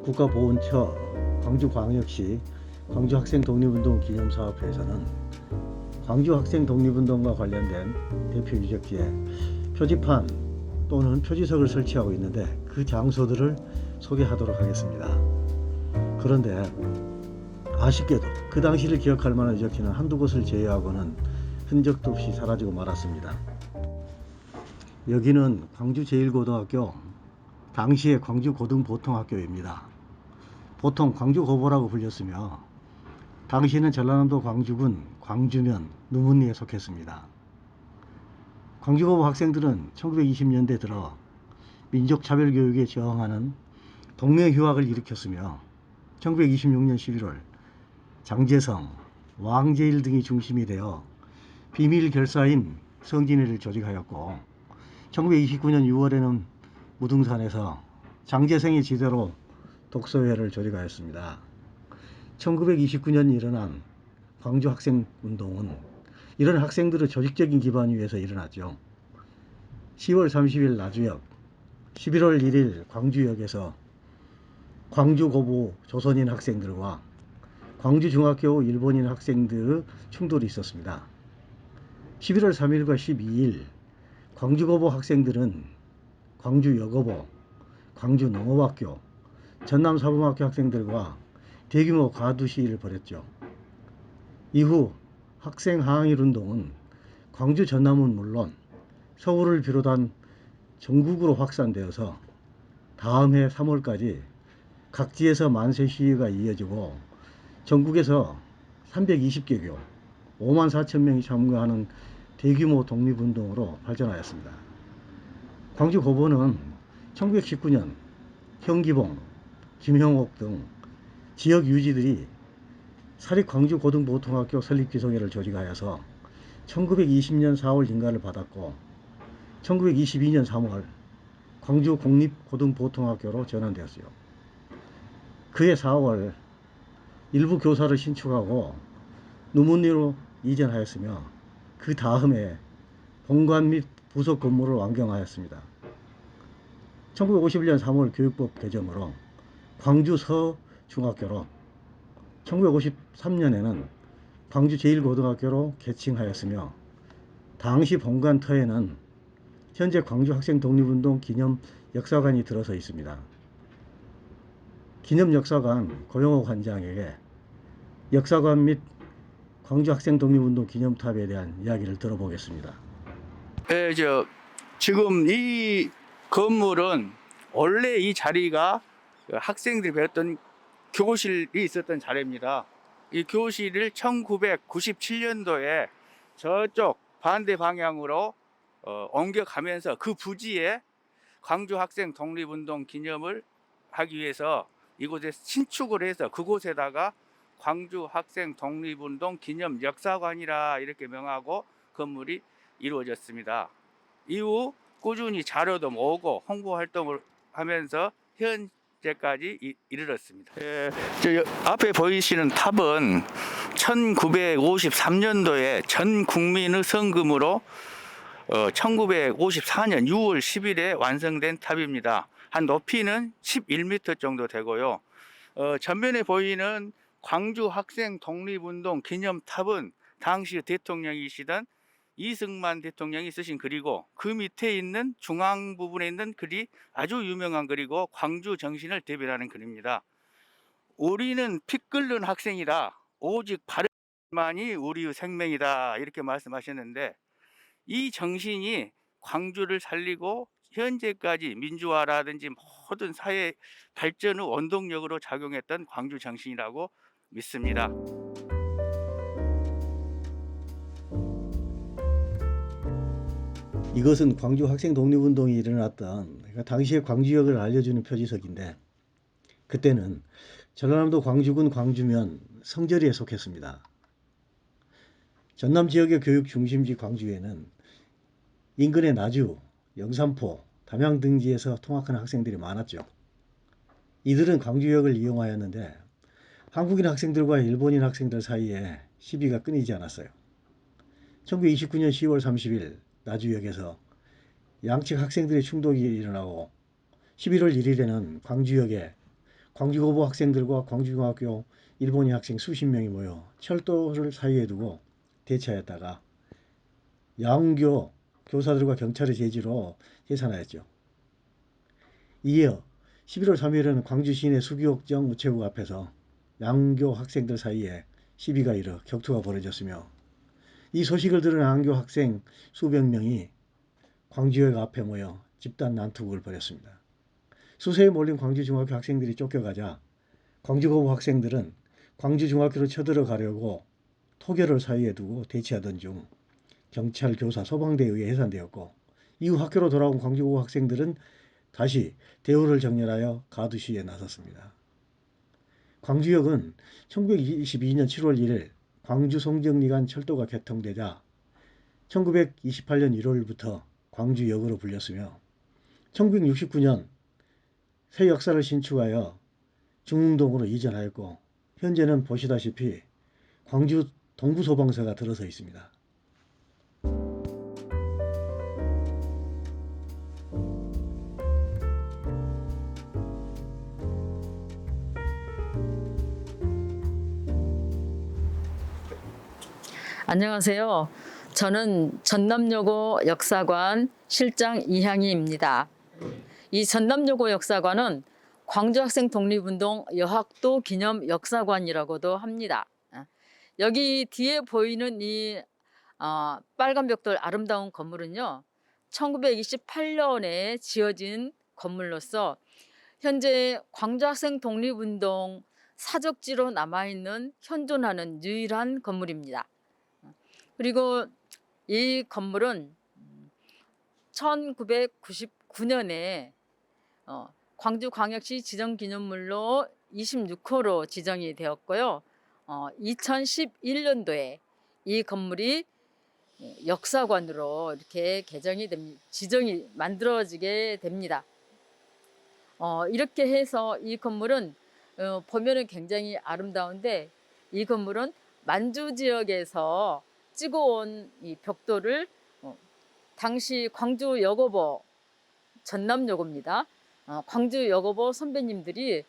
국가보훈처 광주광역시 광주학생독립운동기념사업회에서는 광주학생독립운동과 관련된 대표 유적지에 표지판 또는 표지석을 설치하고 있는데 그 장소들을 소개하도록 하겠습니다. 그런데 아쉽게도 그 당시를 기억할 만한 유적지는 한두 곳을 제외하고는 흔적도 없이 사라지고 말았습니다. 여기는 광주 제1고등학교, 당시의 광주고등보통학교입니다. 보통 광주고보라고 불렸으며 당시는 전라남도 광주군 광주면 누문리에 속했습니다. 광주고보 학생들은 1920년대 들어 민족차별교육에 저항하는 동맹휴학을 일으켰으며 1926년 11월 장제성, 왕제일 등이 중심이 되어 비밀결사인 성진회를 조직하였고 1929년 6월에는 무등산에서 장제성이 지대로 독서회를 조직하였습니다. 1929년 일어난 광주학생운동은 이런 학생들의 조직적인 기반 위에서 일어났죠. 10월 30일 나주역, 11월 1일 광주역에서 광주고보 조선인 학생들과 광주중학교 일본인 학생들의 충돌이 있었습니다. 11월 3일과 12일 광주고보 학생들은 광주여고보, 광주농업학교, 전남사범학교 학생들과 대규모 과두 시위를 벌였죠. 이후 학생항일운동은 광주 전남은 물론 서울을 비롯한 전국으로 확산되어서 다음 해 3월까지 각지에서 만세 시위가 이어지고 전국에서 320개교 5만 4천 명이 참가하는 대규모 독립운동으로 발전하였습니다. 광주고보는 1919년 형기봉, 김형옥 등 지역 유지들이 사립광주고등보통학교 설립기소회를 조직하여서 1920년 4월 인가를 받았고 1922년 3월 광주공립고등보통학교로 전환되었어요. 그해 4월 일부 교사를 신축하고 누문리로 이전하였으며 그 다음에 본관 및 부속 건물을 완경하였습니다. 1951년 3월 교육법 개정으로 광주 서중학교로 1953년에는 광주 제1고등학교로 개칭하였으며 당시 본관터에는 현재 광주학생독립운동 기념 역사관이 들어서 있습니다. 기념 역사관 고영옥 관장에게 역사관 및 광주학생독립운동 기념탑에 대한 이야기를 들어보겠습니다. 네, 지금 이 건물은 원래 이 자리가 학생들이 배웠던 교실이 있었던 자리입니다. 이 교실을 1997년도에 저쪽 반대 방향으로 옮겨가면서 그 부지에 광주학생 독립운동 기념을 하기 위해서 이곳에 신축을 해서 그곳에다가 광주학생 독립운동 기념 역사관이라 이렇게 명하고 건물이 이루어졌습니다. 이후 꾸준히 자료도 모으고 홍보 활동을 하면서 현재까지 이르렀습니다. 저 앞에 보이시는 탑은 1953년도에 전 국민의 성금으로 1954년 6월 10일에 완성된 탑입니다. 한 높이는 11m 정도 되고요. 전면에 보이는 광주 학생 독립운동 기념탑은 당시 대통령이시던 이승만 대통령이 쓰신 글이고 그 밑에 있는 중앙 부분에 있는 글이 아주 유명한 글이고 광주 정신을 대변하는 글입니다. 우리는 피 끓는 학생이다. 오직 바른만이 우리의 생명이다. 이렇게 말씀하셨는데 이 정신이 광주를 살리고 현재까지 민주화라든지 모든 사회 발전의 원동력으로 작용했던 광주 정신이라고 믿습니다. 이것은 광주 학생 독립운동이 일어났던 당시의 광주역을 알려주는 표지석인데 그때는 전라남도 광주군 광주면 성절이에 속했습니다. 전남 지역의 교육 중심지 광주에는 인근의 나주, 영산포, 담양 등지에서 통학하는 학생들이 많았죠. 이들은 광주역을 이용하였는데 한국인 학생들과 일본인 학생들 사이에 시비가 끊이지 않았어요. 1929년 10월 30일 나주역에서 양측 학생들의 충돌이 일어나고 11월 1일에는 광주역에 광주고보 학생들과 광주중학교 일본인 학생 수십 명이 모여 철도를 사이에 두고 대치하였다가 양교 교사들과 경찰의 제지로 해산하였죠. 이어 11월 3일에는 광주 시내 수교육청 우체국 앞에서 양교 학생들 사이에 시비가 일어 격투가 벌어졌으며 이 소식을 들은 양교 학생 수백 명이 광주역 앞에 모여 집단 난투극을 벌였습니다. 수세에 몰린 광주중학교 학생들이 쫓겨가자 광주고보 학생들은 광주중학교로 쳐들어가려고 토교를 사이에 두고 대치하던 중 경찰, 교사, 소방대에 의해 해산되었고 이후 학교로 돌아온 광주고보 학생들은 다시 대우를 정렬하여 가두 시위에 나섰습니다. 광주역은 1922년 7월 1일 광주 송정리간 철도가 개통되자 1928년 1월부터 광주역으로 불렸으며 1969년 새 역사를 신축하여 중흥동으로 이전하였고 현재는 보시다시피 광주 동부소방서가 들어서 있습니다. 안녕하세요. 저는 전남여고 역사관 실장 이향희입니다. 이 전남여고 역사관은 광주학생 독립운동 여학도 기념 역사관이라고도 합니다. 여기 뒤에 보이는 이 빨간 벽돌 아름다운 건물은요, 1928년에 지어진 건물로서 현재 광주학생 독립운동 사적지로 남아있는 현존하는 유일한 건물입니다. 그리고 이 건물은 1999년에 광주광역시 지정기념물로 26호로 지정이 되었고요. 2011년도에 이 건물이 역사관으로 이렇게 지정이 만들어지게 됩니다. 이렇게 해서 이 건물은 보면은 굉장히 아름다운데 이 건물은 만주 지역에서 찍어온 이 벽돌을 당시 광주 여고보 전남여고입니다. 광주 여고보 선배님들이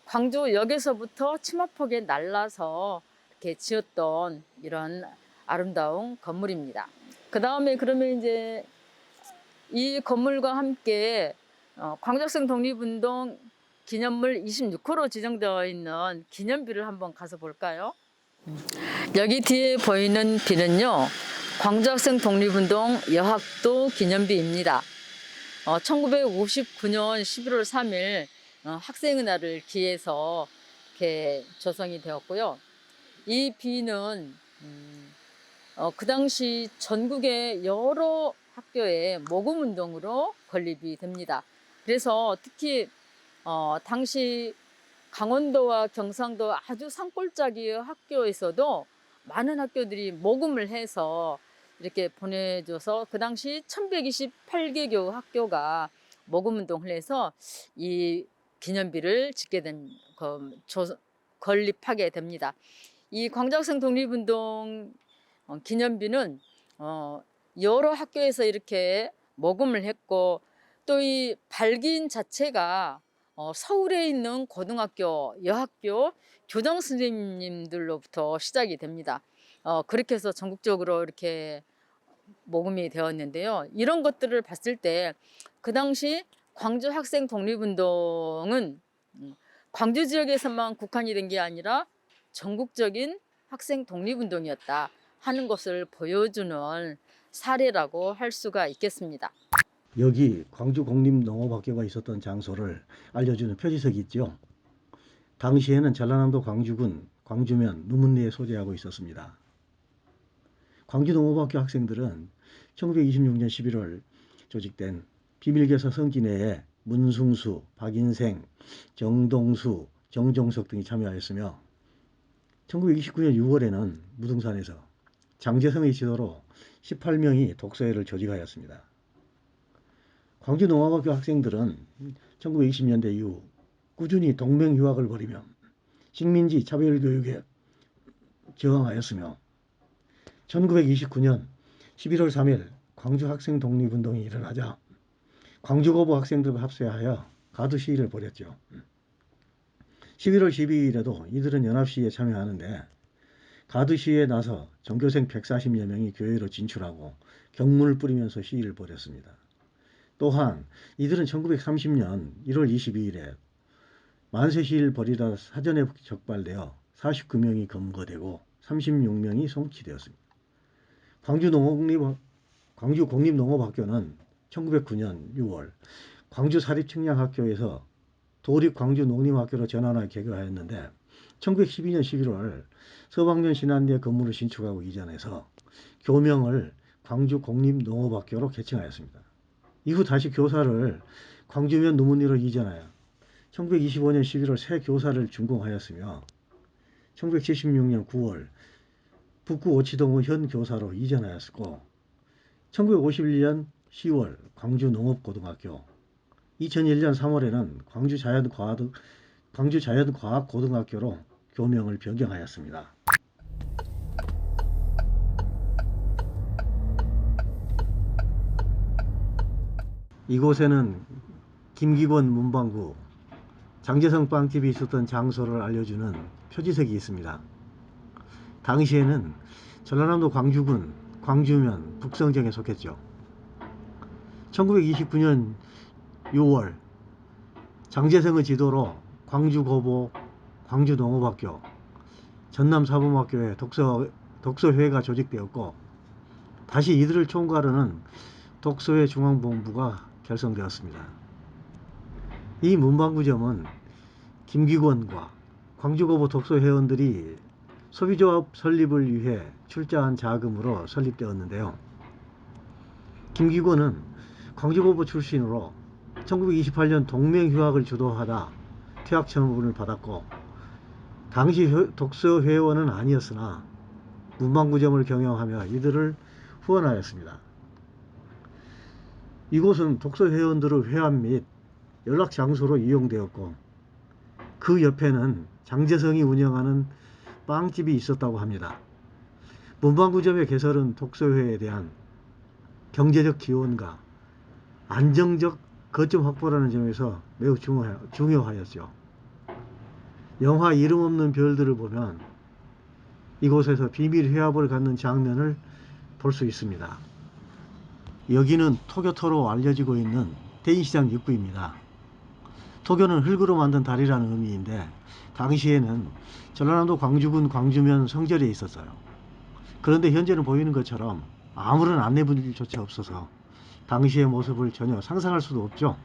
광주역에서부터 치마폭에 날라서 이렇게 지었던 이런 아름다운 건물입니다. 그 다음에 그러면 이제 이 건물과 함께 광주학생 독립운동 기념물 26호로 지정되어 있는 기념비를 한번 가서 볼까요? 여기 뒤에 보이는 비는요, 광주학생 독립운동 여학도 기념비입니다. 1959년 11월 3일 학생의 날을 기해서 이렇게 조성이 되었고요. 이 비는 그 당시 전국의 여러 학교에 모금운동으로 건립이 됩니다. 그래서 특히 당시 강원도와 경상도 아주 산골짜기 학교에서도 많은 학교들이 모금을 해서 이렇게 보내줘서 그 당시 1128개교 학교가 모금운동을 해서 이 기념비를 짓게 된, 건립하게 됩니다. 이 광주학생 독립운동 기념비는 여러 학교에서 이렇게 모금을 했고 또 이 발기인 자체가 서울에 있는 고등학교, 여학교 교장 선생님들로부터 시작이 됩니다. 그렇게 해서 전국적으로 이렇게 모금이 되었는데요. 이런 것들을 봤을 때 그 당시 광주 학생 독립운동은 광주 지역에서만 국한이 된 게 아니라 전국적인 학생 독립운동이었다 하는 것을 보여주는 사례라고 할 수가 있겠습니다. 여기 광주공립농업학교가 있었던 장소를 알려주는 표지석이 있죠. 당시에는 전라남도 광주군 광주면 누문리에 소재하고 있었습니다. 광주농업학교 학생들은 1926년 11월 조직된 비밀교사 성진회에 문승수, 박인생, 정동수, 정종석 등이 참여하였으며 1929년 6월에는 무등산에서 장재성의 지도로 18명이 독서회를 조직하였습니다. 광주농업학교 학생들은 1920년대 이후 꾸준히 동맹유학을 벌이며 식민지 차별교육에 저항하였으며 1929년 11월 3일 광주 학생 독립운동이 일어나자 광주고보 학생들과 합세하여 가두 시위를 벌였죠. 11월 12일에도 이들은 연합시위에 참여하는데 가두 시위에 나서 전교생 140여 명이 교회로 진출하고 경문을 뿌리면서 시위를 벌였습니다. 또한 이들은 1930년 1월 22일에 만세 시위를 벌이다 사전에 적발되어 49명이 검거되고 36명이 송치되었습니다. 광주 공립농업학교는 1909년 6월 광주 사립측량학교에서 도립광주농림학교로 전환하여 개교하였는데 1912년 11월 서방면 신안리에 건물을 신축하고 이전해서 교명을 광주공립농업학교로 개칭하였습니다. 이후 다시 교사를 광주면 노문리로 이전하여 1925년 11월 새 교사를 준공하였으며 1976년 9월 북구 오치동의 현 교사로 이전하였고 1951년 10월 광주농업고등학교, 2001년 3월에는 광주자연과학고등학교로 교명을 변경하였습니다. 이곳에는 김기권 문방구, 장제성 빵집이 있었던 장소를 알려주는 표지석이 있습니다. 당시에는 전라남도 광주군 광주면 북성정에 속했죠. 1929년 6월 장제성의 지도로 광주고보, 광주농업학교, 전남사범학교에 독서회가 조직되었고 다시 이들을 총괄하는 독서회 중앙본부가 결성되었습니다. 이 문방구점은 김기권과 광주고보 독서회원들이 소비조합 설립을 위해 출자한 자금으로 설립되었는데요. 김기권은 광주고보 출신으로 1928년 동맹휴학을 주도하다 퇴학 처분을 받았고 당시 독서회원은 아니었으나 문방구점을 경영하며 이들을 후원하였습니다. 이곳은 독서회원들의 회합 및 연락 장소로 이용되었고 그 옆에는 장제성이 운영하는 빵집이 있었다고 합니다. 문방구점의 개설은 독서회에 대한 경제적 지원과 안정적 거점 확보라는 점에서 매우 중요하였죠. 영화 이름 없는 별들을 보면 이곳에서 비밀 회합을 갖는 장면을 볼 수 있습니다. 여기는 토교토로 알려지고 있는 대인시장 입구입니다. 토교는 흙으로 만든 다리라는 의미인데 당시에는 전라남도 광주군 광주면 성절에 있었어요. 그런데 현재는 보이는 것처럼 아무런 안내문조차 없어서 당시의 모습을 전혀 상상할 수도 없죠.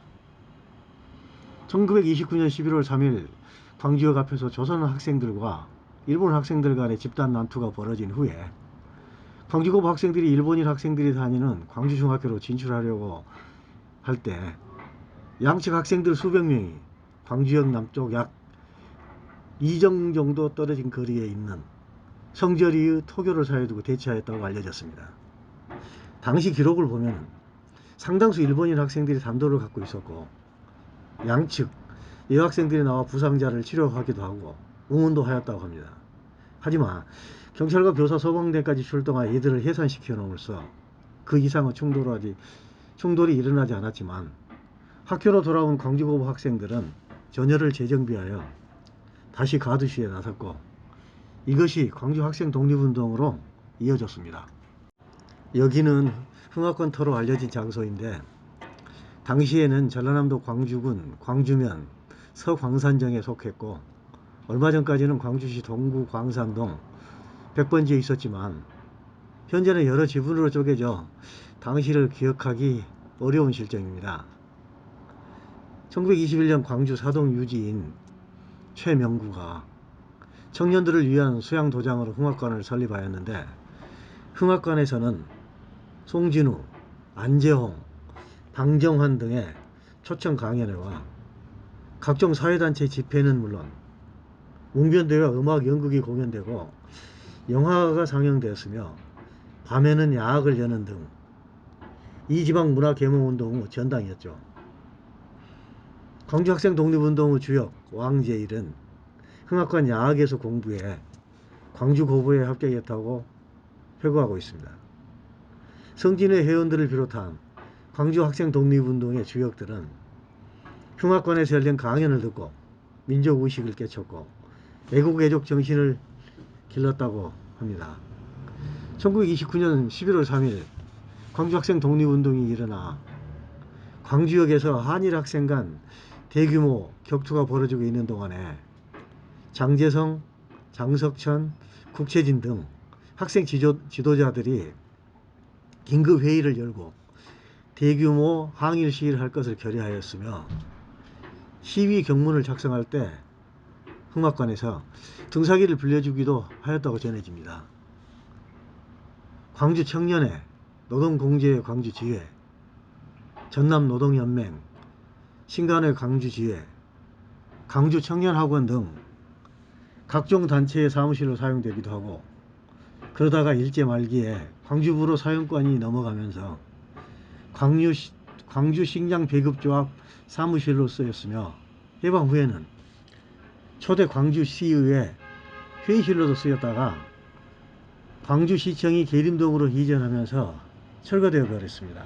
1929년 11월 3일 광주역 앞에서 조선 학생들과 일본 학생들 간의 집단 난투가 벌어진 후에 광주고보 학생들이 일본인 학생들이 다니는 광주중학교로 진출하려고 할 때 양측 학생들 수백 명이 광주역 남쪽 약 2정 정도 떨어진 거리에 있는 성저리의 토교를 사이에 두고 대치하였다고 알려졌습니다. 당시 기록을 보면 상당수 일본인 학생들이 단도를 갖고 있었고 양측 여학생들이 나와 부상자를 치료하기도 하고 응원도 하였다고 합니다. 하지만 경찰과 교사 소방대까지 출동하여 이들을 해산시켜 놓음으로써 그 이상의 충돌이 일어나지 않았지만 학교로 돌아온 광주고보 학생들은 전열을 재정비하여 다시 가두시에 나섰고 이것이 광주 학생 독립운동으로 이어졌습니다. 여기는 흥학권터로 알려진 장소인데 당시에는 전라남도 광주군 광주면 서광산정에 속했고 얼마 전까지는 광주시 동구 광산동 100번지에 있었지만 현재는 여러 지분으로 쪼개져 당시를 기억하기 어려운 실정입니다. 1921년 광주 사동 유지인 최명구가 청년들을 위한 수양도장으로 흥학관을 설립하였는데 흥학관에서는 송진우, 안재홍, 방정환 등의 초청 강연회와 각종 사회단체 집회는 물론 웅변대와 음악 연극이 공연되고 영화가 상영되었으며 밤에는 야학을 여는 등 이지방 문화계몽운동 후 전당이었죠. 광주학생 독립운동의 주역 왕제일은 흥학관 야학에서 공부해 광주고보에 합격했다고 회고하고 있습니다. 성진의 회원들을 비롯한 광주학생 독립운동의 주역들은 흉학관에서 열린 강연을 듣고 민족의식을 깨쳤고 애국애족 정신을 길렀다고 합니다. 1929년 11월 3일 광주학생 독립운동이 일어나 광주역에서 한일학생 간 대규모 격투가 벌어지고 있는 동안에 장제성, 장석천, 국채진 등 학생 지도자들이 긴급회의를 열고 대규모 항일 시위를 할 것을 결의하였으며 시위 경문을 작성할 때 흑막관에서 등사기를 빌려주기도 하였다고 전해집니다. 광주청년회, 노동공제회 광주지회, 전남노동연맹, 신간회 광주지회, 광주청년학원 등 각종 단체의 사무실로 사용되기도 하고 그러다가 일제 말기에 광주부로 사용권이 넘어가면서 광주식량 배급조합 사무실로 쓰였으며 해방 후에는 초대 광주시의회 회의실로도 쓰였다가 광주시청이 계림동으로 이전하면서 철거되어 버렸습니다.